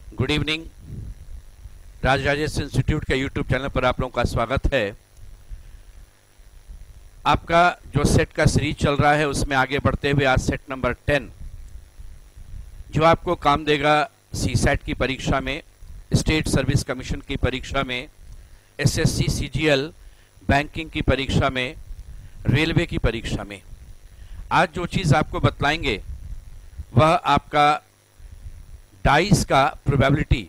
Good evening. Rajrajeshwar institute के YouTube channel पर आप लोगों का स्वागत है। आपका जो सेट का सीरीज चल रहा है उसमें आगे बढ़ते हुए आज सेट नंबर 10 जो आपको काम देगा सीसैट की परीक्षा में, स्टेट सर्विस कमीशन की परीक्षा में, एसएससी सीजीएल बैंकिंग की परीक्षा में, रेलवे की परीक्षा में। आज जो चीज़ आपको बतलाएंगे वह आपका डाइस का प्रोबेबिलिटी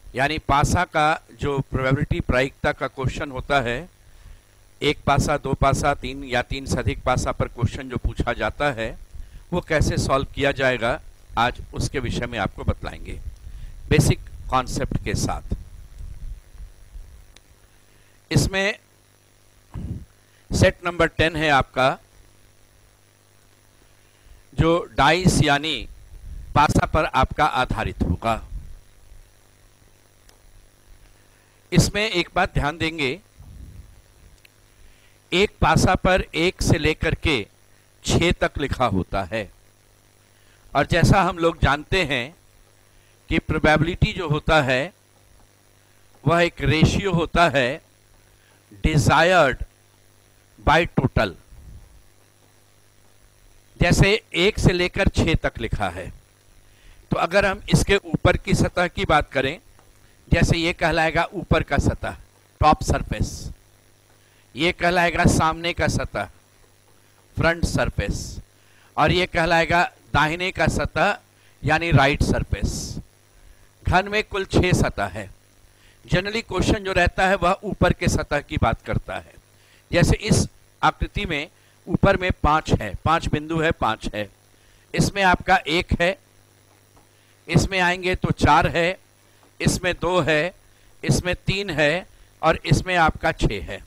यानी पासा का जो प्रोबेबिलिटी प्रायिकता का क्वेश्चन होता है, एक पासा, दो पासा, तीन या तीन से अधिक पासा पर क्वेश्चन जो पूछा जाता है वो कैसे सॉल्व किया जाएगा, आज उसके विषय में आपको बतलाएंगे बेसिक कॉन्सेप्ट के साथ। इसमें सेट नंबर 10 है आपका जो डाइस यानी पासा पर आपका आधारित होगा। इसमें एक बात ध्यान देंगे, एक पासा पर 1 से लेकर के 6 तक लिखा होता है और जैसा हम लोग जानते हैं कि प्रोबेबिलिटी जो होता है वह एक रेशियो होता है डिजायर्ड बाय टोटल। जैसे 1 से लेकर 6 तक लिखा है, तो अगर हम इसके ऊपर की सतह की बात करें, जैसे ये कहलाएगा ऊपर का सतह, टॉप सरफेस, ये कहलाएगा सामने का सतह, फ्रंट सरफेस, और ये कहलाएगा दाहिने का सतह यानी राइट सरफेस। घन में कुल 6 सतह है। जनरली क्वेश्चन जो रहता है वह ऊपर के सतह की बात करता है। जैसे इस आकृति में ऊपर में 5 है, 5 बिंदु है, 5 है। इसमें आपका 1 है, इसमें आएंगे तो 4 है, इसमें 2 है, इसमें 3 है और इसमें आपका 6 है।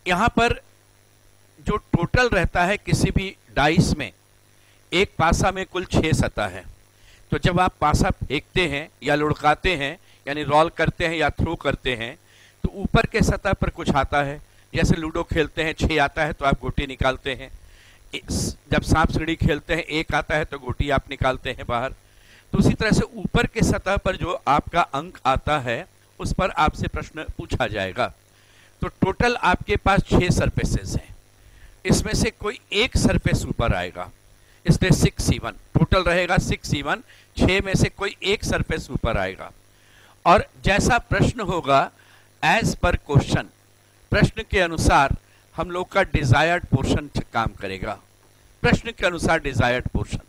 यहां पर जो टोटल रहता है किसी भी डाइस में, एक पासा में कुल 6 सतह है। तो जब आप पासा फेंकते हैं या लुढ़काते हैं यानी रोल करते हैं या थ्रो करते हैं, तो ऊपर के सतह पर कुछ आता है। जैसे लूडो खेलते हैं, 6 आता है तो आप गोटी निकालते हैं। जब सांप सीढ़ी खेलते हैं, 1 आता है तो गोटी आप निकालते हैं बाहर। तो उसी तरह से ऊपर के सतह पर जो आपका अंक आता है उस पर आपसे प्रश्न पूछा जाएगा। तो टोटल आपके पास 6 सरफेसेस हैं, इसमें से कोई एक सरफेस ऊपर आएगा, इसलिए 6C1 टोटल रहेगा। 6C1 6 में से कोई एक सरफेस ऊपर आएगा। और जैसा प्रश्न होगा एज पर क्वेश्चन, प्रश्न के अनुसार हम लोग का डिजायर्ड पोर्शन काम करेगा। प्रश्न के अनुसार डिजायर्ड पोर्शन,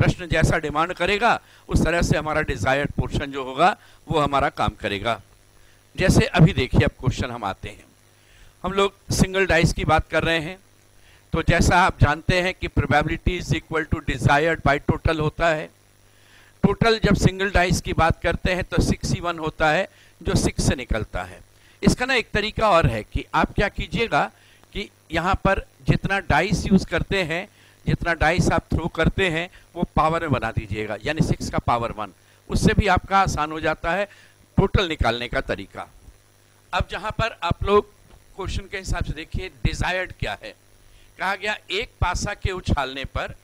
प्रश्न जैसा डिमांड करेगा उस तरह से हमारा डिजायर्ड पोर्शन जो होगा वो हमारा काम करेगा। जैसे अभी देखिए, अब क्वेश्चन हम आते हैं, हम लोग सिंगल डाइस की बात कर रहे हैं। तो जैसा आप जानते हैं कि probability is equal to desired by total होता है। टोटल जब सिंगल डाइस की बात करते हैं तो 6C1 होता है जो 6 से निकलता है। इसका ना एक तरीका और है कि आप क्या कीजिएगा कि यहाँ पर जितना डाइस यूज करते हैं, जितना डाइस आप थ्रो करते हैं वो पावर में बना दीजिएगा, यानी 6 का पावर 1। उससे भी आपका आसान हो जाता है टोटल निकालने का तरीका। अब जहां पर आप लोग क्वेश्चन के हिसाब से देखिए, डिजायर्ड क्या है। कहा गया एक पासा के उछालने पर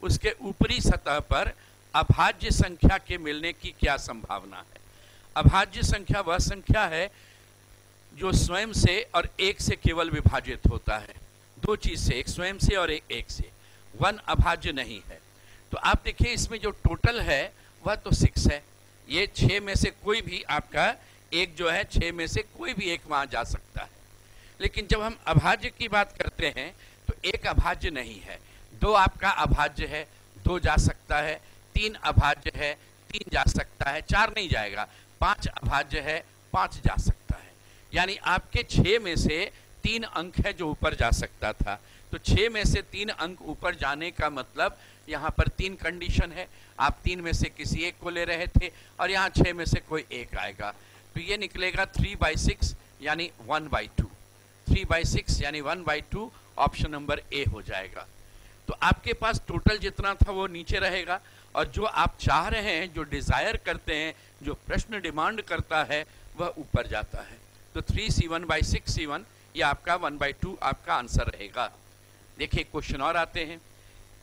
उसके ऊपरी सतह पर अभाज्य संख्या के मिलने की क्या संभावना है। अभाज्य संख्या वह संख्या है जो स्वयं से और एक से केवल विभाजित होता है। दो चीज से, एक स्वयं से और एक से। 1 अभाज्य नहीं है। तो आप देखिए इसमें जो टोटल है वह तो 6 है। ये 6 में से कोई भी आपका एक जो है, 6 में से कोई भी एक वहां जा सकता है। लेकिन जब हम अभाज्य की बात करते हैं तो एक अभाज्य नहीं है, 2 आपका अभाज्य है, 2 जा सकता है, 3 अभाज्य है, 3 जा सकता है, 4 नहीं जाएगा, 5 अभाज्य है, 5 जा सकता है। यानी आपके 6 में से 3 अंक है जो ऊपर जा सकता था। तो 6 में से 3 अंक ऊपर जाने का मतलब यहाँ पर 3 कंडीशन है। आप 3 में से किसी एक को ले रहे थे और यहाँ 6 में से कोई एक आएगा, तो ये निकलेगा 3/6 यानी 1/2। 3/6 यानी 1/2 ऑप्शन नंबर ए हो जाएगा। तो आपके पास टोटल जितना था वो नीचे रहेगा और जो आप चाह रहे हैं, जो डिजायर करते हैं, जो प्रश्न डिमांड करता है वह ऊपर जाता है। तो 3C1/6C1 ये आपका 1/2 आपका आंसर रहेगा। देखिए क्वेश्चन और आते हैं।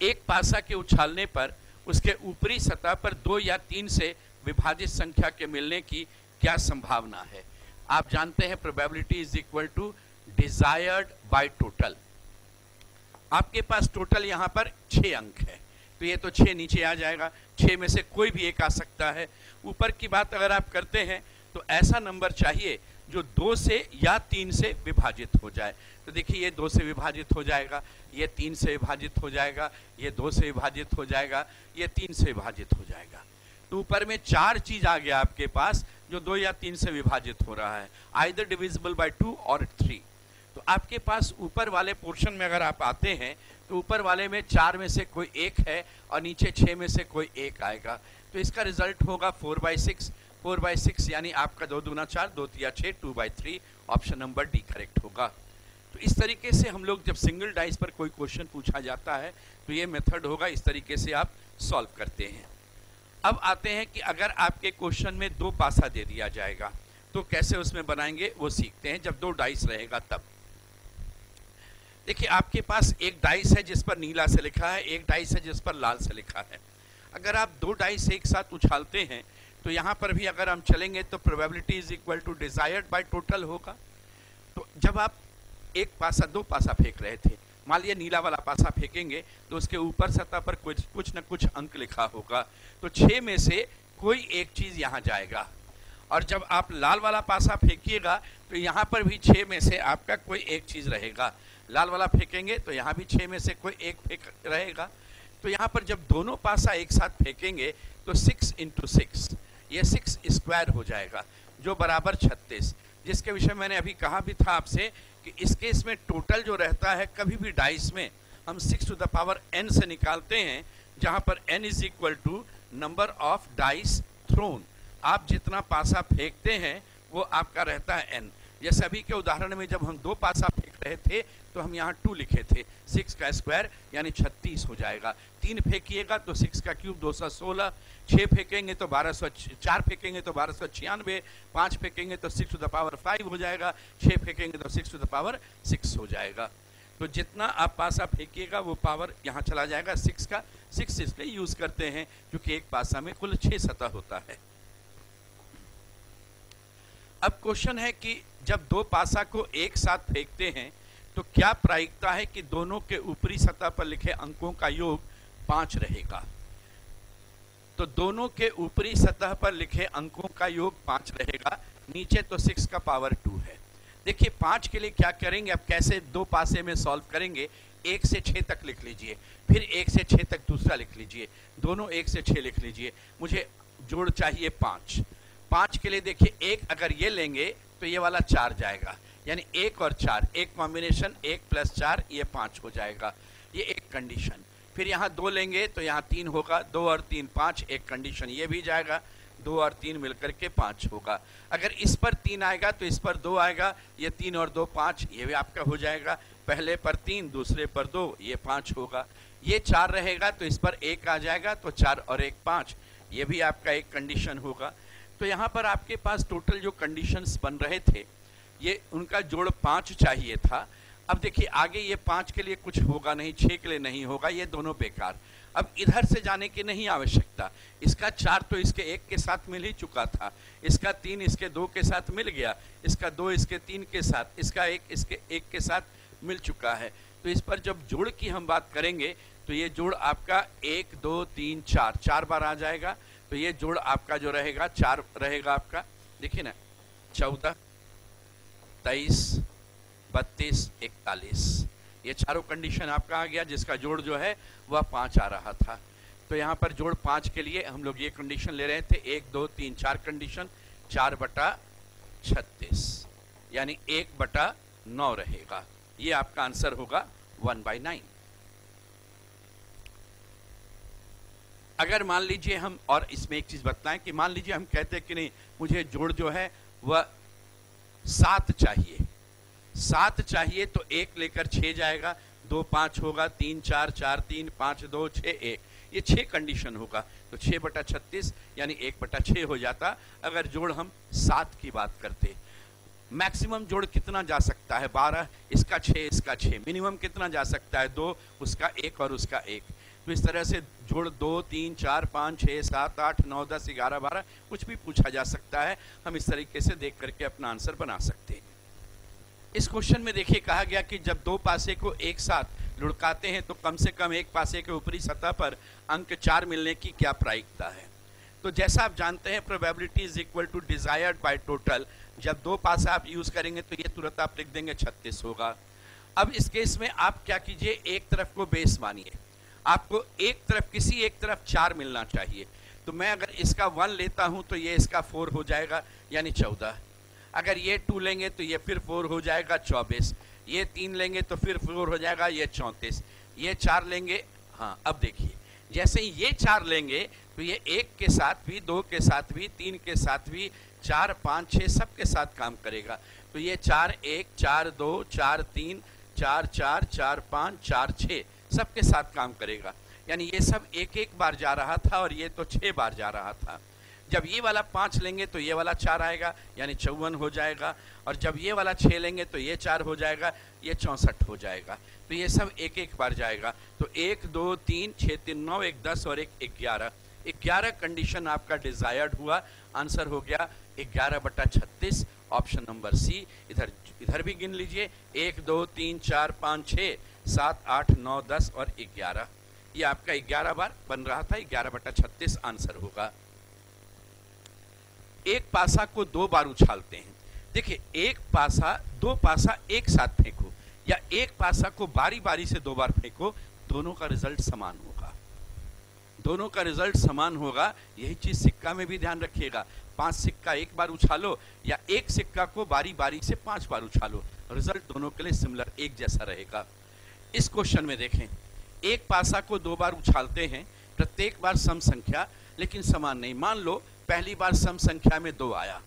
एक पासा के उछालने पर उसके ऊपरी सतह पर 2 या 3 से विभाजित संख्या के मिलने की क्या संभावना है। आप जानते हैं probability is equal to desired by total. आपके पास टोटल यहां पर 6 अंक है, तो ये तो 6 नीचे आ जाएगा, 6 में से कोई भी एक आ सकता है। ऊपर की बात अगर आप करते हैं तो ऐसा नंबर चाहिए जो 2 से या 3 से विभाजित हो जाए। तो देखिए ये 2 से विभाजित हो जाएगा, ये 3 से विभाजित हो जाएगा, ये 2 से विभाजित हो जाएगा, ये 3 से विभाजित हो जाएगा। तो ऊपर में 4 चीज आ गया आपके पास जो 2 या 3 से विभाजित हो रहा है, आइदर डिविजिबल बाय 2 और 3। तो आपके पास ऊपर वाले पोर्शन में अगर आप आते हैं तो ऊपर वाले में 4 में से कोई एक है और नीचे 6 में से कोई एक आएगा। तो इसका रिजल्ट होगा 4/6। 4/6 यानी आपका 2 दूना 4, 2 तिया 6, 2/3। ऑप्शन नंबर डी करेक्ट होगा। तो इस तरीके से हम लोग जब सिंगल डाइस पर कोई क्वेश्चन पूछा जाता है तो ये मेथड होगा, इस तरीके से आप सॉल्व करते हैं। अब आते हैं कि अगर आपके क्वेश्चन में 2 पासा दे दिया जाएगा तो कैसे उसमें बनाएंगे वो सीखते हैं। जब 2 डाइस रहेगा तब देखिए आपके पास एक डाइस है जिस पर नीला से लिखा है, एक डाइस है जिस पर लाल से लिखा है। अगर आप 2 डाइस एक साथ उछालते हैं तो यहां पर भी अगर हम चलेंगे तो probability is equal to desired by total होगा। तो जब आप एक पासा 2 पासा फेंक रहे थे, मान लिया नीला वाला पासा फेंकेंगे तो उसके ऊपर सतह पर कुछ न कुछ अंक लिखा होगा, तो 6 में से कोई एक चीज यहां जाएगा। और जब आप लाल वाला पासा फेंकिएगा तो यहां पर भी 6 में से आपका कोई एक चीज रहेगा। लाल वाला फेंकेंगे तो यहां भी 6 में से कोई एक फेंक रहेगा। तो यहां पर जब दोनों पासा एक साथ फेंकेंगे तो 6 × 6, ये 6 स्क्वायर हो जाएगा जो बराबर 36, जिसके विषय मैंने अभी कहा भी था आपसे कि इस केस में टोटल जो रहता है कभी भी डाइस में हम 6n से निकालते हैं, जहां पर n is equal to number of dice thrown. आप जितना पासा फेंकते हैं वो आपका रहता है n। जैसे अभी के उदाहरण में जब हम 2 पासा फेंक रहे थे तो हम यहाँ 2 लिखे थे, 6 का स्क्वायर यानी 36 हो जाएगा। 3 फेंकिएगा तो 6 का क्यूब 216, 6 फेंकेंगे तो 4 फेंकेंगे तो 1296, 5 फेंकेंगे तो 6⁵ हो जाएगा, 6 फेंकेंगे तो 6⁶ हो जाएगा। तो जितना आप पासा फेंकिएगा वो पावर यहाँ चला जाएगा 6 का। 6 इसलिए यूज करते हैं क्योंकि एक पासा में कुल 6 सतह होता है। अब क्वेश्चन है कि जब 2 पासा को एक साथ फेंकते हैं तो क्या प्रायिकता है कि दोनों के ऊपरी सतह पर लिखे अंकों का योग 5 रहेगा। तो दोनों के ऊपरी सतह पर लिखे अंकों का योग 5 रहेगा, नीचे तो 6 का पावर 2 है। देखिए 5 के लिए क्या करेंगे, अब कैसे 2 पासे में सॉल्व करेंगे। 1 से 6 तक लिख लीजिए, फिर 1 से 6 तक दूसरा लिख लीजिए, दोनों 1 से 6 लिख लीजिए। मुझे जोड़ चाहिए 5। 5 के लिए देखिए 1 अगर ये लेंगे तो ये वाला 4 जाएगा, यानी 1 और 4 एक कॉम्बिनेशन, 1 + 4 ये 5 हो जाएगा, ये एक कंडीशन। फिर यहाँ 2 लेंगे तो यहाँ 3 होगा, 2 और 3 5, एक कंडीशन ये भी जाएगा, 2 और 3 मिलकर के 5 होगा। अगर इस पर 3 आएगा तो इस पर 2 आएगा, ये 3 और 2 5, ये भी आपका हो जाएगा। पहले पर 3 दूसरे पर 2, ये 5 होगा। ये 4 रहेगा तो इस पर 1 आ जाएगा, तो 4 और 1 5, ये भी आपका एक कंडीशन होगा। तो यहाँ पर आपके पास टोटल जो कंडीशंस बन रहे थे ये उनका जोड़ 5 चाहिए था। अब देखिए आगे ये 5 के लिए कुछ होगा नहीं, 6 के लिए नहीं होगा, ये दोनों बेकार। अब इधर से जाने की नहीं आवश्यकता, इसका 4 तो इसके 1 के साथ मिल ही चुका था, इसका 3 इसके 2 के साथ मिल गया, इसका 2 इसके 3 के साथ, इसका 1 इसके 1 के साथ मिल चुका है। तो इस पर जब जोड़ की हम बात करेंगे तो ये जोड़ आपका 1 2 3 4 बार आ जाएगा। तो ये जोड़ आपका जो रहेगा 4 रहेगा आपका, देखिए ना, 14 23 32 41, ये चारों कंडीशन आपका आ गया, जिसका जोड़ जो है वह 5 आ रहा था। तो यहाँ पर जोड़ 5 के लिए हम लोग ये कंडीशन ले रहे थे, 1 2 3 4 कंडीशन, 4/36 यानी 1/9 रहेगा। ये आपका आंसर होगा 1/9। अगर मान लीजिए हम, और इसमें एक चीज बताएं कि मान लीजिए हम कहते हैं कि नहीं मुझे जोड़ जो है वह 7 चाहिए, 7 चाहिए, तो 1 लेकर 6 जाएगा, 2 5 होगा, 3 4 4 3 5 2 6 1, ये 6 कंडीशन होगा। तो 6/36 यानी 1/6 हो जाता अगर जोड़ हम 7 की बात करते। मैक्सिमम जोड़ कितना जा सकता है 12, इसका 6 इसका 6, मिनिमम कितना जा सकता है 2, उसका 1 और उसका 1। तो इस तरह से जोड़ 2 3 4 5 6 7 8 9 10 11 12 कुछ भी पूछा जा सकता है। हम इस तरीके से देख करके अपना आंसर बना सकते हैं। इस क्वेश्चन में देखिए कहा गया कि जब दो पासे को एक साथ लुढ़काते हैं तो कम से कम एक पासे के ऊपरी सतह पर अंक 4 मिलने की क्या प्रायिकता है। तो जैसा आप जानते हैं probability is equal to desired by total. जब दो पासा आप यूज करेंगे तो ये तुरंत आप लिख देंगे 36 होगा। अब इस केस में आप क्या कीजिए, एक तरफ को बेस मानिए, आपको एक तरफ किसी एक तरफ 4 मिलना चाहिए। तो मैं अगर इसका 1 लेता हूं तो ये इसका 4 हो जाएगा यानी 14। अगर ये 2 लेंगे तो ये फिर 4 हो जाएगा 24। ये 3 लेंगे तो फिर 4 हो जाएगा ये 34। ये 4 लेंगे, हाँ अब देखिए जैसे ही ये 4 लेंगे तो ये 1 के साथ भी, 2 के साथ भी, 3 के साथ भी, 4 5 6 सब के साथ काम करेगा। तो ये 4 1 4 2 4 3 4 4 4 5 4 6 सब के साथ काम करेगा। यानी ये सब एक एक बार जा रहा था और ये तो 6 बार जा रहा था। जब ये वाला 5 लेंगे तो ये वाला 4 आएगा यानी 54 हो जाएगा। और जब ये वाला 6 लेंगे तो ये 4 हो जाएगा, ये 64 हो जाएगा। तो ये सब एक एक बार जाएगा। तो 1 2 3 6 3 9 1 10 और 1 11। 11 कंडीशन आपका डिजायर्ड हुआ। आंसर हो गया 11/36, ऑप्शन नंबर सी। इधर भी गिन लीजिए 1 2 3 4 5 6 7 8 9 10 और 11। ये आपका 11 बार बन रहा था। 11/36 आंसर होगा। एक पासा को 2 बार उछालते हैं। देखिए एक पासा, 2 पासा एक साथ फेंको या एक पासा को बारी बारी से 2 बार फेंको, दोनों का रिजल्ट समान होगा। दोनों का रिजल्ट समान होगा। यही चीज सिक्का में भी ध्यान रखिएगा। 5 सिक्का एक बार उछालो या एक सिक्का को बारी बारी से 5 बार उछालो, रिजल्ट दोनों के लिए सिमिलर, एक जैसा रहेगा। इस क्वेश्चन में देखें, एक पासा को 2 बार उछालते हैं, प्रत्येक बार सम संख्या लेकिन समान नहीं। मान लो पहली बार सम संख्या में 2 आया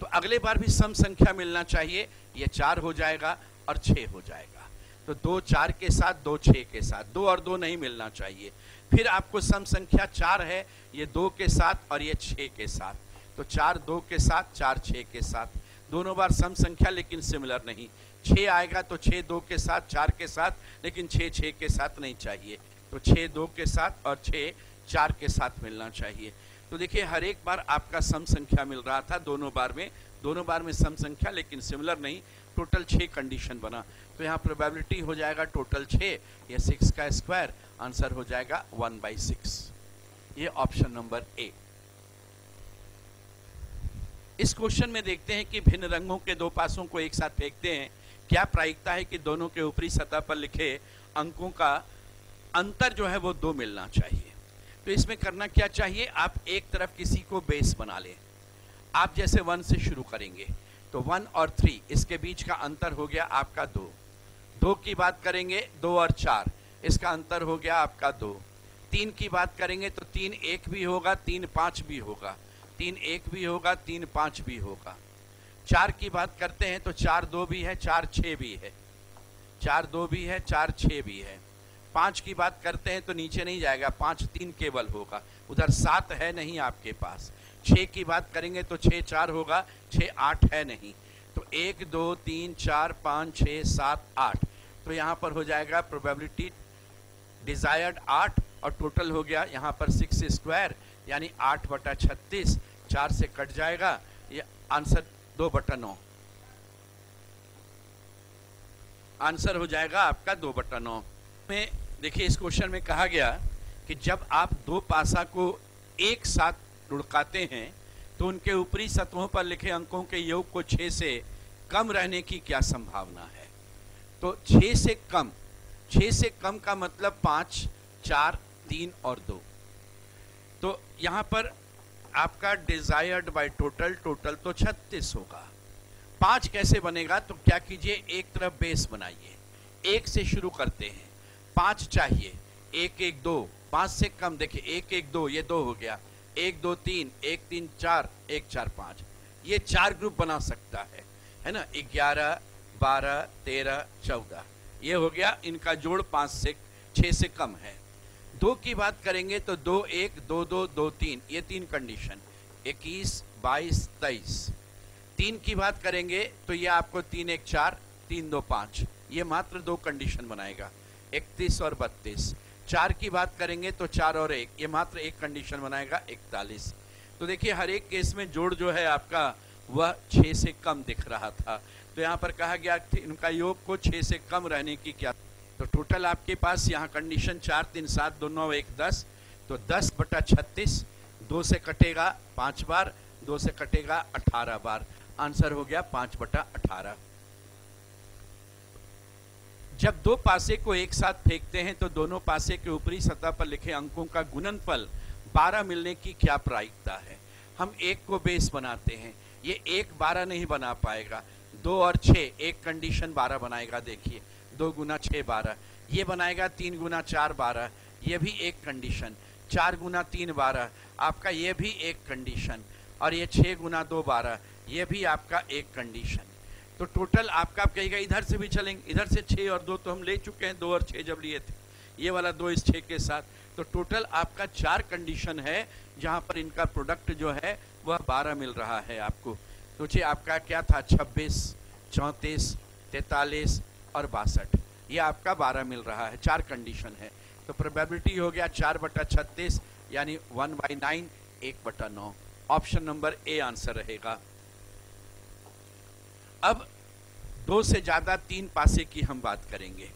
तो अगले बार भी सम संख्या मिलना चाहिए। ये 4 हो जाएगा और 6 हो जाएगा। तो 2 4 के साथ, 2 6 के साथ, 2 और 2 नहीं मिलना चाहिए। फिर आपको सम संख्या 4 है, ये 2 के साथ और ये 6 के साथ। तो 4 2 के साथ, 4 6 के साथ, दोनों बार सम संख्या लेकिन सिमिलर नहीं। 6 आएगा तो 6 2 के साथ, 4 के साथ, लेकिन 6 6 के साथ नहीं चाहिए। तो 6 2 के साथ और 6 4 के साथ मिलना चाहिए। तो देखिए हर एक बार आपका सम संख्या मिल रहा था, दोनों बार में सम संख्या लेकिन सिमिलर नहीं। टोटल 6 कंडीशन बना। तो यहाँ प्रोबेबिलिटी हो जाएगा टोटल 6, ये 6 का स्क्वायर, आंसर हो जाएगा 1/6। ये ऑप्शन नंबर ए। इस क्वेश्चन में देखते हैं कि भिन्न रंगों के 2 पासों को एक साथ फेंकते हैं, क्या प्रायिकता है कि दोनों के ऊपरी सतह पर लिखे अंकों का अंतर जो है वो 2 मिलना चाहिए। तो इसमें करना क्या चाहिए, आप एक तरफ किसी को बेस बना लें। आप जैसे 1 से शुरू करेंगे तो 1 और 3 इसके बीच का अंतर हो गया आपका 2। 2 की बात करेंगे 2 और 4 इसका अंतर हो गया आपका 2। 3 की बात करेंगे तो 3 1 भी होगा, 3 5 भी होगा, 3 1 भी होगा, 3 5 भी होगा। 4 की बात करते हैं तो 4 2 भी है, 4 6 भी है, 4 2 भी है, 4 6 भी है। 5 की बात करते हैं तो नीचे नहीं जाएगा, 5 3 केवल होगा, उधर 7 है नहीं आपके पास। 6 की बात करेंगे तो 6 4 होगा, 6 8 है नहीं। तो 1 2 3 4 5 6 7 8। तो यहाँ पर हो जाएगा प्रोबेबिलिटी डिजायर्ड 8 और टोटल हो गया यहाँ पर 6 स्क्वायर यानी 8/36। 4 से कट जाएगा, ये आंसर 2/9 आंसर हो जाएगा आपका 2/9 में। देखिए इस क्वेश्चन में कहा गया कि जब आप 2 पासा को एक साथ लुढ़काते हैं तो उनके ऊपरी सतहों पर लिखे अंकों के योग को 6 से कम रहने की क्या संभावना है। तो 6 से कम का मतलब 5 4 3 और 2। तो यहाँ पर आपका डिजायर्ड बाय टोटल तो 36 होगा। 5 कैसे बनेगा, तो क्या कीजिए एक तरफ बेस बनाइए, 1 से शुरू करते हैं। 5 चाहिए, 1 1 2, 5 से कम देखिए 1 1 2, ये 2 हो गया, 1 2 3, 1 3 4, 1 4 5, ये 4 ग्रुप बना सकता है ना। 11 12 13 14 ये हो गया, इनका जोड़ 6 से कम है। 2 की बात करेंगे तो 2 1 2 2 2 3, ये 3 कंडीशन, 21 22 23। 3 की बात करेंगे तो ये आपको 3 1 4, 3 2 5, ये मात्र 2 कंडीशन बनाएगा, 31 और 32। 4 की बात करेंगे तो 4 और 1, ये मात्र एक कंडीशन बनाएगा 41। तो देखिए हर एक केस में जोड़ जो है आपका वह 6 से कम दिख रहा था, तो यहाँ पर कहा गया कि इनका योग को 6 से कम रहने की क्या, तो टोटल आपके पास यहाँ कंडीशन 4 3 7 2 9 1 10, तो 10/36, 2 से कटेगा 5 बार, 2 से कटेगा 18 बार, आंसर हो गया 5/18। जब दो पासे को एक साथ फेंकते हैं तो दोनों पासे के ऊपरी सतह पर लिखे अंकों का गुणनफल 12 मिलने की क्या प्रायिकता है। हम एक को बेस बनाते हैं, ये 1 12 नहीं बना पाएगा, 2 और 6 एक कंडीशन 12 बनाएगा। देखिए 2 गुना 6 12, ये बनाएगा 3 गुना 4 12, ये भी एक कंडीशन, 4 गुना 3 12 आपका, ये भी एक कंडीशन, और ये 6 गुना 2 12, ये भी आपका एक कंडीशन। तो टोटल आपका आप कहेगा इधर से भी चलेंगे, इधर से 6 और 2 तो हम ले चुके हैं, 2 और 6 जब लिए थे, ये वाला 2 इस 6 के साथ, तो टोटल आपका 4 कंडीशन है जहां पर इनका प्रोडक्ट जो है वह 12 मिल रहा है आपको। सोचिए आपका क्या था, 26 34 43 और 62, ये आपका 12 मिल रहा है, 4 कंडीशन है। तो प्रोबेबिलिटी हो गया 4/36 यानी 1/9, 1/9। ऑप्शन नंबर ए आंसर रहेगा। अब 2 से ज्यादा 3 पासे की हम बात करेंगे।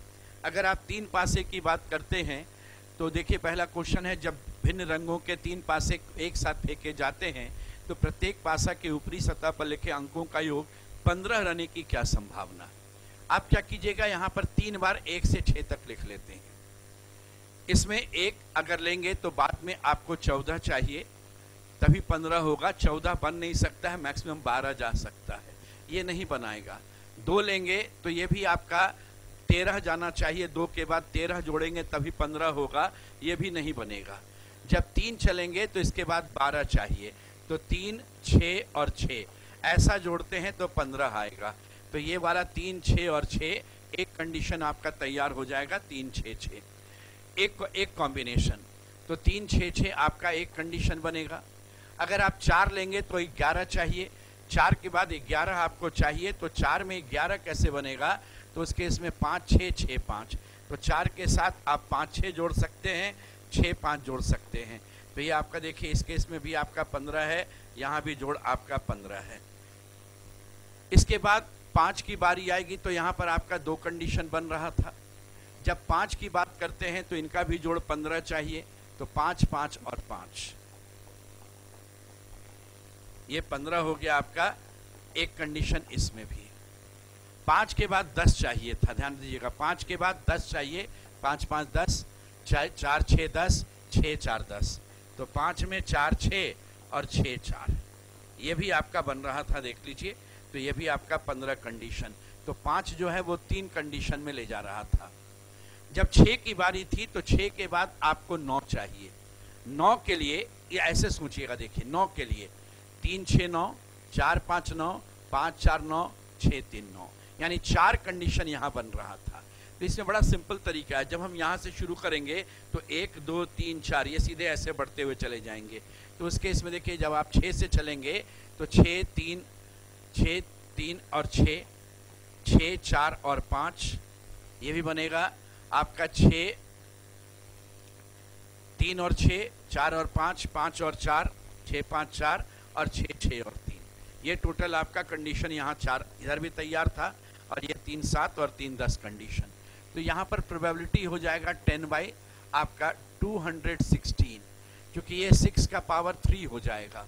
अगर आप 3 पासे की बात करते हैं तो देखिए पहला क्वेश्चन है, जब भिन्न रंगों के 3 पासे एक साथ फेंके जाते हैं तो प्रत्येक पासा के ऊपरी सतह पर लिखे अंकों का योग 15 रहने की क्या संभावना। आप क्या कीजिएगा, यहाँ पर 3 बार 1 से 6 तक लिख लेते हैं। इसमें 1 अगर लेंगे तो बाद में आपको 14 चाहिए, तभी 15 होगा। 14 बन नहीं सकता है, मैक्सिमम 12 जा सकता है, ये नहीं बनाएगा। 2 लेंगे तो ये भी आपका 13 जाना चाहिए, 2 के बाद 13 जोड़ेंगे तभी 15 होगा, ये भी नहीं बनेगा। जब 3 चलेंगे तो इसके बाद 12 चाहिए, तो 3 6 और 6 ऐसा जोड़ते हैं तो 15 आएगा। तो ये वाला 3 6 और 6 एक कंडीशन आपका तैयार हो जाएगा, 3 6 6 एक कॉम्बिनेशन, तो 3 6 6 आपका एक कंडीशन बनेगा। अगर आप 4 लेंगे तो 11 चाहिए, 4 के बाद 11 आपको चाहिए, तो 4 में 11 कैसे बनेगा, तो उस केस में 5 6 6 5, तो 4 के साथ आप 5 6 जोड़ सकते हैं, 6 5 जोड़ सकते हैं, तो ये आपका देखिए इस केस में भी आपका 15 है, यहाँ भी जोड़ आपका 15 है। इसके बाद 5 की बारी आएगी तो यहाँ पर आपका 2 कंडीशन बन रहा था। जब 5 की बात करते हैं तो इनका भी जोड़ 15 चाहिए, तो 5 5 और 5, ये 15 हो गया आपका एक कंडीशन। इसमें भी 5 के बाद 10 चाहिए था, ध्यान दीजिएगा, 5 के बाद 10 चाहिए, 5 5 10, 4 6 10, 6 4 10, तो 5 में 4 6 और 6 4, ये भी आपका बन रहा था, देख लीजिए, तो ये भी आपका 15 कंडीशन। तो 5 जो है वो 3 कंडीशन में ले जा रहा था। जब 6 की बारी थी तो 6 के बाद आपको 9 चाहिए। 9 के लिए ये ऐसे सोचिएगा, देखिए 9 के लिए 3 6 9, 4 5 9, 5 4 9, 6 3 9, यानी 4 कंडीशन यहाँ बन रहा था। तो इसमें बड़ा सिंपल तरीका है, जब हम यहाँ से शुरू करेंगे तो 1 2 3 4 ये सीधे ऐसे बढ़ते हुए चले जाएंगे। तो उस केस में देखिए जब आप 6 से चलेंगे तो 6 3 और 6 6 4 और 5, ये भी बनेगा आपका 6 3 और 6, 4 और 5, 5 और 4, 6 5 4 और 6 6 और 3, ये टोटल आपका कंडीशन यहाँ 4 इधर भी तैयार था, और ये 3 7 और 3 10 कंडीशन। तो यहाँ पर प्रोबेबिलिटी हो जाएगा 10 बाई आपका 216, क्योंकि ये 6 का पावर 3 हो जाएगा,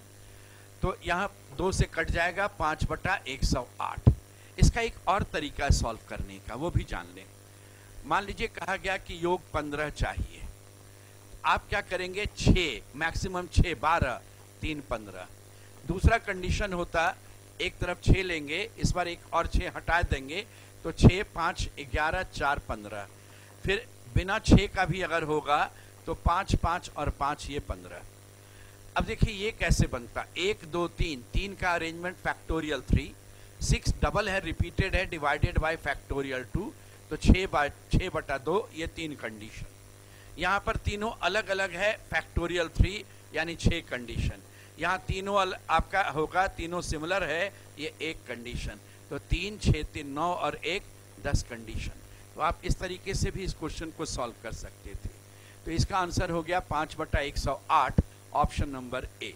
तो यहाँ 2 से कट जाएगा 5/108। इसका एक और तरीका है सॉल्व करने का, वो भी जान लें। मान लीजिए कहा गया कि योग 15 चाहिए, आप क्या करेंगे, 6 मैक्सिमम 6 12 3 15। दूसरा कंडीशन होता, एक तरफ 6 लेंगे, इस बार एक और 6 हटा देंगे, तो 6 5 11 4 15, फिर बिना 6 का भी अगर होगा तो 5 5 और 5 ये 15। अब देखिए ये कैसे बनता, 1 2 3 का अरेंजमेंट फैक्टोरियल 3, 6 डबल है, रिपीटेड है, डिवाइडेड बाय फैक्टोरियल 2, तो 6/2 ये 3 कंडीशन। यहाँ पर तीनों अलग अलग है, फैक्टोरियल 3 यानी 6 कंडीशन, यहाँ तीनों आपका होगा, तीनों सिमिलर है, ये 1 कंडीशन, तो 3 6 3 9 और 1 10 कंडीशन। तो आप इस तरीके से भी इस क्वेश्चन को सॉल्व कर सकते थे। तो इसका आंसर हो गया 5/108, ऑप्शन नंबर ए।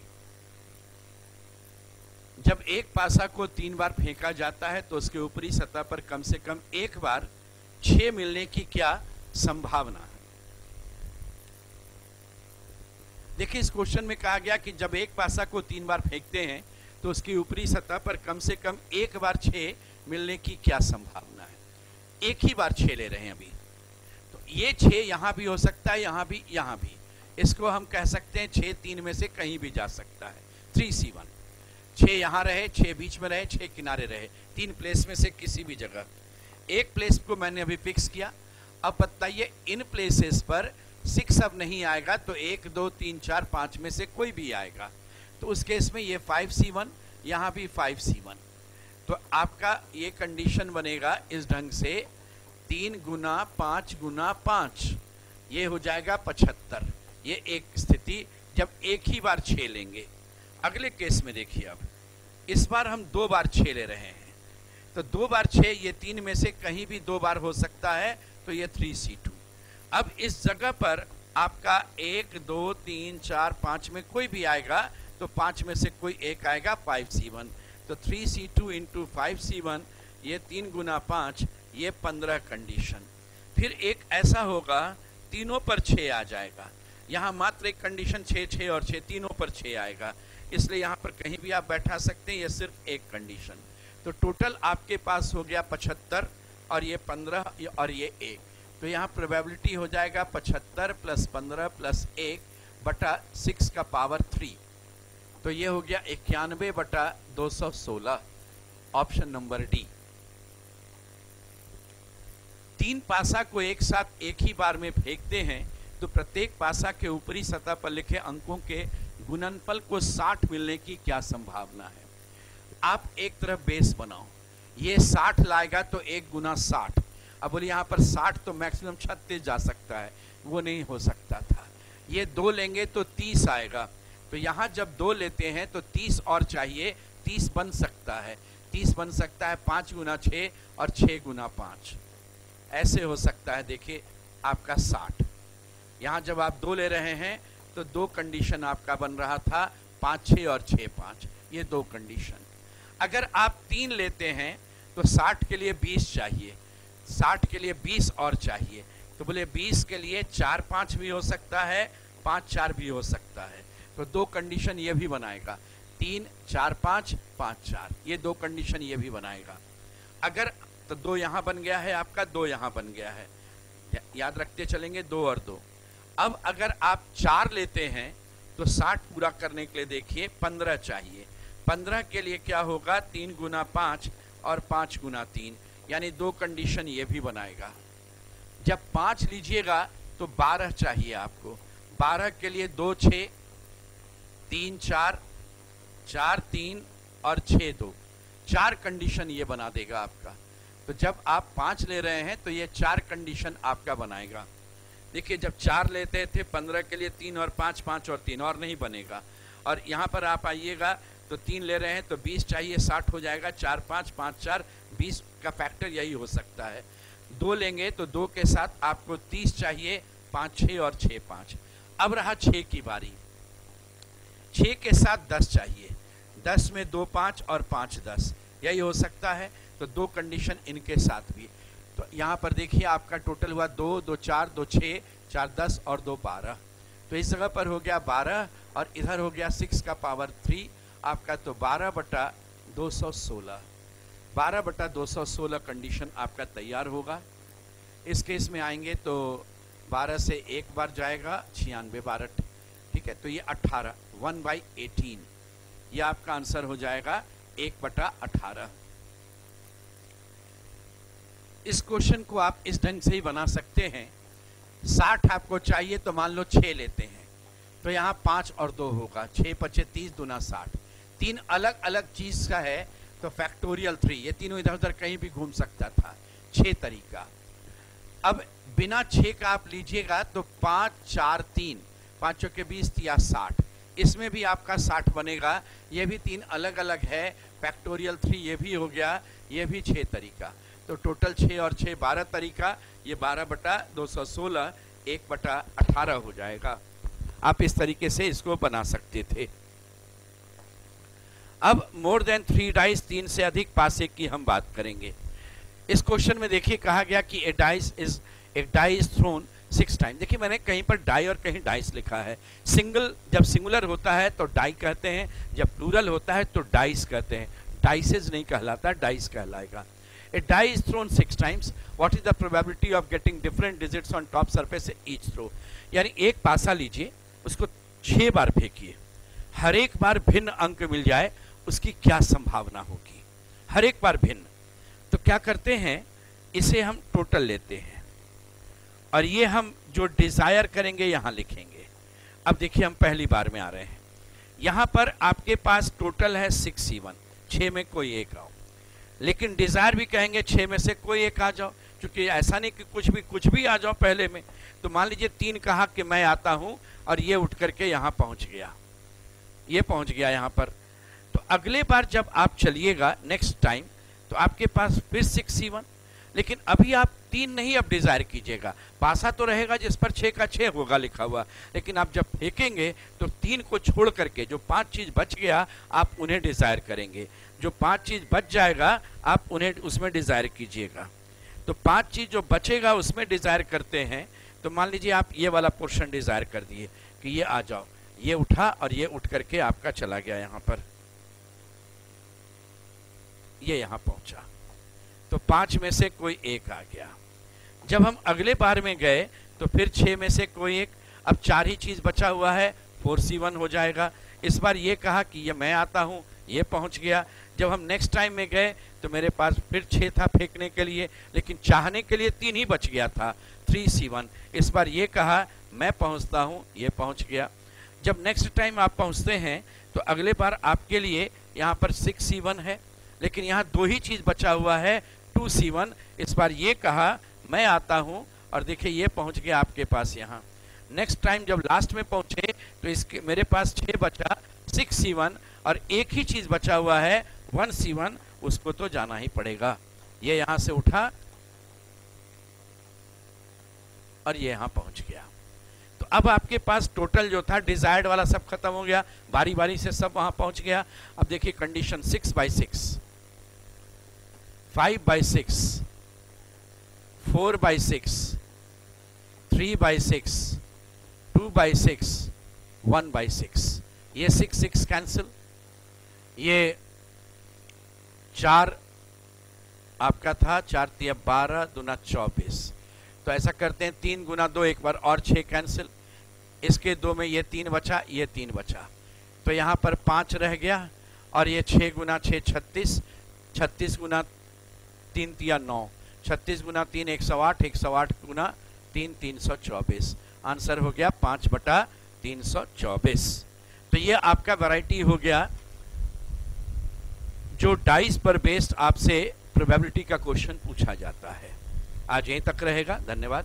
जब एक पासा को 3 बार फेंका जाता है तो उसके ऊपरी सतह पर कम से कम एक बार 6 मिलने की क्या संभावना है? देखिए, इस क्वेश्चन में कहा गया कि जब एक पासा को 3 बार फेंकते हैं तो उसकी ऊपरी सतह पर कम से कम एक बार 6 मिलने की क्या संभावना है? एक ही बार 6 ले रहे हैं अभी, तो ये 6 यहां भी हो सकता है, यहां भी, यहां भी। इसको हम कह सकते हैं 6 3 में से कहीं भी जा सकता है। 3C1, 6 यहां रहे, 6 बीच में रहे, 6 किनारे रहे, 3 प्लेस में से किसी भी जगह। एक प्लेस को मैंने अभी फिक्स किया। अब बताइए, इन प्लेसेस पर 6 अब नहीं आएगा तो 1 2 3 4 5 में से कोई भी आएगा। तो उस केस में ये 5C1, यहाँ भी 5C1। तो आपका ये कंडीशन बनेगा इस ढंग से, 3 गुना 5 गुना 5, ये हो जाएगा 75। ये एक स्थिति जब एक ही बार 6 लेंगे। अगले केस में देखिए, अब इस बार हम 2 बार 6 ले रहे हैं, तो 2 बार 6, ये 3 में से कहीं भी 2 बार हो सकता है, तो ये 3C2। अब इस जगह पर आपका 1 2 3 4 5 में कोई भी आएगा, तो 5 में से कोई एक आएगा, 5C1। तो 3C2 इंटू 5C1, ये 3 गुना 5, ये 15 कंडीशन। फिर एक ऐसा होगा, तीनों पर 6 आ जाएगा। यहाँ मात्र एक कंडीशन 6 6 और 6, तीनों पर 6 आएगा, इसलिए यहाँ पर कहीं भी आप बैठा सकते हैं, ये सिर्फ एक कंडीशन। तो टोटल आपके पास हो गया 75 और ये 15 और ये 1। तो यहाँ प्रोबेबिलिटी हो जाएगा 75 + 15 + 1 बटा 6 का पावर 3। तो ये हो गया 91/216, ऑप्शन नंबर डी। 3 पासा को एक साथ एक ही बार में फेंकते हैं तो प्रत्येक पासा के ऊपरी सतह पर लिखे अंकों के गुणनफल को 60 मिलने की क्या संभावना है? आप एक तरफ बेस बनाओ, ये 60 लाएगा तो 1 गुना 60। अब बोलिए यहाँ पर 60 तो मैक्सिमम 36 जा सकता है, वो नहीं हो सकता था। ये 2 लेंगे तो 30 आएगा, तो यहाँ जब 2 लेते हैं तो 30 और चाहिए, 30 बन सकता है। 30 बन सकता है 5 गुना 6 और 6 गुना 5, ऐसे हो सकता है। देखिए आपका 60। यहाँ जब आप 2 ले रहे हैं तो 2 कंडीशन आपका बन रहा था, 5 6 और 6 5, ये 2 कंडीशन। अगर आप 3 लेते हैं तो 60 के लिए 20 चाहिए, 60 के लिए 20 और चाहिए, तो बोले 20 के लिए 4 5 भी हो सकता है, 5 4 भी हो सकता है। तो 2 कंडीशन ये भी बनाएगा, 3 4 5 5 4, ये 2 कंडीशन ये भी बनाएगा। अगर तो 2 यहाँ बन गया है आपका, 2 यहाँ बन गया है, याद रखते चलेंगे 2 और 2। अब अगर आप 4 लेते हैं तो 60 पूरा करने के लिए देखिए 15 चाहिए। 15 के लिए क्या होगा, 3 गुना 5 और 5 गुना 3, यानी 2 कंडीशन ये भी बनाएगा। जब 5 लीजिएगा तो 12 चाहिए आपको। 12 के लिए 2 6 3 4 4 3 और 6 2, 4 कंडीशन ये बना देगा आपका। तो जब आप 5 ले रहे हैं तो ये 4 कंडीशन आपका बनाएगा। देखिए जब 4 लेते थे 15 के लिए 3 और 5, 5 और 3, और नहीं बनेगा। और यहाँ पर आप आइएगा तो 3 ले रहे हैं तो 20 चाहिए, 60 हो जाएगा, 4 5 5 4, 20 का फैक्टर यही हो सकता है। 2 लेंगे तो 2 के साथ आपको 30 चाहिए, 5 6 और 6 5। अब रहा 6 की बारी। 6 के साथ 10 चाहिए, 10 में 2 5 और 5 10, यही हो सकता है। तो 2 कंडीशन इनके साथ भी। तो यहाँ पर देखिए आपका टोटल हुआ 2 2 4 2 6 4 10 और 2 12। तो इस जगह पर हो गया 12 और इधर हो गया 6 का पावर 3 आपका। तो 12/216, 12/216 कंडीशन आपका तैयार होगा। इस केस में आएंगे तो 12 से एक बार जाएगा, 96 12, ठीक है। तो ये 18, 1/18, ये आपका आंसर हो जाएगा 1/18। इस क्वेश्चन को आप इस ढंग से ही बना सकते हैं। 60 आपको चाहिए तो मान लो 6 लेते हैं तो यहाँ 5 और 2 होगा, 6 5 30 दूना 60। 3 अलग अलग चीज का है तो फैक्टोरियल 3, ये तीनों इधर उधर कहीं भी घूम सकता था। 6 तरीका। अब बिना 6 का आप लीजिएगा तो 5 4 3, 5 के 20 या 60, इसमें भी आपका 60 बनेगा। ये भी 3 अलग अलग है, फैक्टोरियल 3 ये भी हो गया, ये भी 6 तरीका। तो टोटल 6 और 6 12 तरीका, ये 12/216 1/18 हो जाएगा। आप इस तरीके से इसको बना सकते थे। अब मोर देन 3 डाइस, 3 से अधिक पासे की हम बात करेंगे। इस क्वेश्चन में देखिए कहा गया कि ए डाई इज थ्रोन 6 टाइम। देखिए मैंने कहीं पर डाई और कहीं डाइस लिखा है। जब सिंगुलर होता है तो डाई कहते हैं, जब प्लूरल होता है तो डाइस कहते हैं। डाइसेज नहीं कहलाता, डाइस कहलाएगा। A die is thrown 6 times, what is the probability of getting different digits on top surface each throw. यानी एक पासा लीजिए, उसको 6 बार फेंकिए, हर एक बार भिन्न अंक मिल जाए, उसकी क्या संभावना होगी, हर एक बार भिन्न। तो क्या करते हैं, इसे हम टोटल लेते हैं और ये हम जो डिजायर करेंगे यहां लिखेंगे। अब देखिए हम पहली बार में आ रहे हैं, यहां पर आपके पास टोटल है 6C1, 6 में कोई एक आओ, लेकिन डिजायर भी कहेंगे 6 में से कोई एक आ जाओ, क्योंकि ऐसा नहीं कि कुछ भी आ जाओ पहले में। तो मान लीजिए 3 कहा कि मैं आता हूं और ये उठ करके यहां पहुंच गया, ये पहुंच गया यहां पर। तो अगले बार जब आप चलिएगा नेक्स्ट टाइम, तो आपके पास फिर 6C1, लेकिन अभी आप 3 नहीं अब डिजायर कीजिएगा। पासा तो रहेगा जिस पर 6 का 6 होगा लिखा हुआ, लेकिन आप जब फेंकेंगे तो 3 को छोड़ करके जो 5 चीज बच गया आप उन्हें डिजायर करेंगे। जो 5 चीज बच जाएगा आप उन्हें उसमें डिजायर कीजिएगा। तो 5 चीज जो बचेगा उसमें डिजायर करते हैं। तो मान लीजिए आप ये वाला पोर्शन डिजायर कर दिए कि ये आ जाओ, ये उठा और ये उठ करके आपका चला गया यहां पर, ये यहां पहुंचा। तो 5 में से कोई एक आ गया। जब हम अगले बार में गए तो फिर 6 में से कोई एक, अब 4 ही चीज बचा हुआ है, 4C1 हो जाएगा। इस बार ये कहा कि ये मैं आता हूं, ये पहुंच गया। जब हम नेक्स्ट टाइम में गए तो मेरे पास फिर 6 था फेंकने के लिए, लेकिन चाहने के लिए 3 ही बच गया था, 3C1। इस बार ये कहा मैं पहुंचता हूं, ये पहुंच गया। जब नेक्स्ट टाइम आप पहुंचते हैं तो अगले बार आपके लिए यहाँ पर 6C1 है, लेकिन यहाँ 2 ही चीज बचा हुआ है, 2C1। इस बार ये कहा मैं आता हूं और देखिए ये पहुंच गया आपके पास यहाँ। नेक्स्ट टाइम जब लास्ट में पहुंचे तो इसके मेरे पास 6 बचा, 6C1, और एक ही चीज बचा हुआ है 1C1, उसको तो जाना ही पड़ेगा। ये यहां से उठा और ये यहां पहुंच गया। तो अब आपके पास टोटल जो था डिजायर्ड वाला सब खत्म हो गया, बारी बारी से सब वहां पहुंच गया। अब देखिए कंडीशन 6/6, 5/6, 4/6, 3/6, 2/6, 1/6। ये 6 कैंसिल, ये 4 आपका था, 4 × 12 दूना 24। तो ऐसा करते हैं 3 × 2, एक बार और 6 कैंसिल, इसके 2 में ये 3 बचा, ये 3 बचा, तो यहाँ पर 5 रह गया। और ये 6 × 6 36, 36 × 3 × 9, 36 × 3 108, 108 × 3 324। आंसर हो गया 5/324। तो ये आपका वैरायटी हो गया जो डाइस पर बेस्ड आपसे प्रोबेबिलिटी का क्वेश्चन पूछा जाता है। आज यहीं तक रहेगा, धन्यवाद।